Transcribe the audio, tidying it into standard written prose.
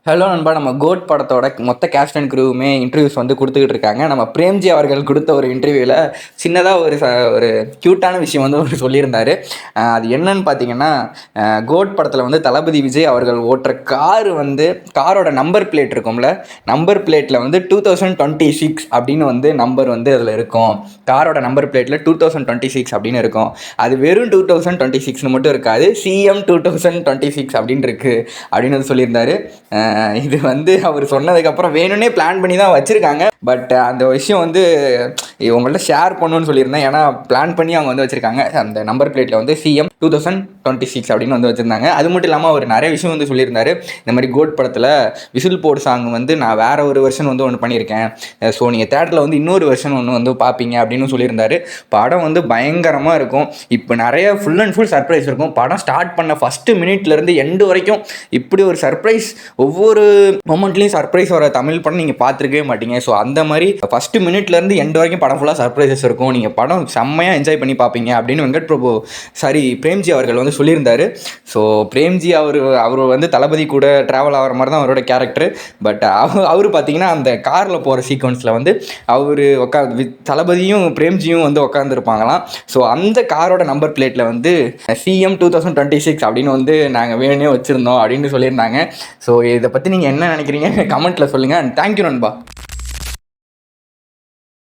Hello நண்பா, நம்ம code படத்தோட மொத்த கேஸ்ட் அண்ட் க்ரூவுமே இன்டர்வியூஸ் வந்து கொடுத்துக்கிட்டு இருக்காங்க. நம்ம பிரேம்ஜி அவர்கள் கொடுத்த ஒரு இன்டர்வியூவில் சின்னதாக ஒரு க்யூட்டான விஷயம் வந்து ஒரு சொல்லியிருந்தார். அது என்னன்னு பார்த்தீங்கன்னா, கோட் படத்தில் வந்து தளபதி விஜய் அவர்கள் ஓட்டுற காரோட நம்பர் பிளேட் இருக்கும்ல, நம்பர் பிளேட்டில் வந்து 2026 அப்படின்னு வந்து நம்பர் வந்து அதில் இருக்கும். காரோட நம்பர் பிளேட்டில் 2026 அப்படின்னு இருக்கும். அது வெறும் 2026 மட்டும் இருக்காது, சிஎம் 2026 அப்படின்னு இருக்குது அப்படின்னு வந்து சொல்லியிருந்தாரு. இது வந்து அவர் சொன்னதுக்கப்புறம் வேணும்னே பிளான் பண்ணி தான் வச்சுருக்காங்க. பட் அந்த விஷயம் வந்து உங்கள்ட்ட ஷேர் பண்ணணும்னு சொல்லியிருந்தேன். ஏன்னா பிளான் பண்ணி அவங்க வந்து வச்சுருக்காங்க. அந்த நம்பர் பிளேட்டில் வந்து சிஎம் 2026 அப்படின்னு வந்து வச்சுருந்தாங்க. அது மட்டும் இல்லாமல் அவர் நிறைய விஷயம் வந்து சொல்லியிருந்தார். இந்த மாதிரி கோட் படத்தில் விசில் போர்டு சாங் வந்து நான் வேறு ஒரு வெர்ஷன் வந்து ஒன்று பண்ணியிருக்கேன். ஸோ நீங்கள் தேட்டரில் வந்து இன்னொரு வெர்ஷன் ஒன்று வந்து பார்ப்பீங்க அப்படின்னு சொல்லியிருந்தார். படம் வந்து பயங்கரமாக இருக்கும். இப்போ நிறைய ஃபுல் அண்ட் ஃபுல் சர்ப்ரைஸ் இருக்கும். படம் ஸ்டார்ட் பண்ண ஃபஸ்ட்டு மினிட்லேருந்து எண்டு வரைக்கும் இப்படி ஒரு சர்ப்ரைஸ், ஒவ்வொரு மொமெண்ட்லேயும் சர்ப்ரைஸ் வர தமிழ் படம் நீங்கள் பார்த்துருக்கவே மாட்டீங்க. ஸோ அந்த மாதிரி ஃபஸ்ட்டு மினிட்லேருந்து எண்டு வரைக்கும் படம் ஃபுல்லாக சர்ப்ரைசஸ் இருக்கும். நீங்கள் படம் செம்மையாக என்ஜாய் பண்ணி பார்ப்பீங்க அப்படின்னு பிரேம்ஜி அவர்கள் வந்து சொல்லியிருந்தார். ஸோ பிரேம்ஜி அவர் வந்து தளபதி கூட ட்ராவல் ஆகிற மாதிரி தான் அவரோட கேரக்டர். பட் அவர் பார்த்தீங்கன்னா அந்த காரில் போகிற சீக்வன்ஸில் வந்து அவர் தளபதியும் பிரேம்ஜியும் வந்து உட்காந்துருப்பாங்களாம். ஸோ அந்த காரோட நம்பர் பிளேட்டில் வந்து சிஎம் 2026 அப்படின்னு வந்து நாங்கள் வேணே வச்சுருந்தோம் அப்படின்னு சொல்லியிருந்தாங்க. ஸோ இதை பற்றி நீங்கள் என்ன நினைக்கிறீங்க கமெண்ட்டில் சொல்லுங்கள். அண்ட் தேங்க்யூ நண்பா.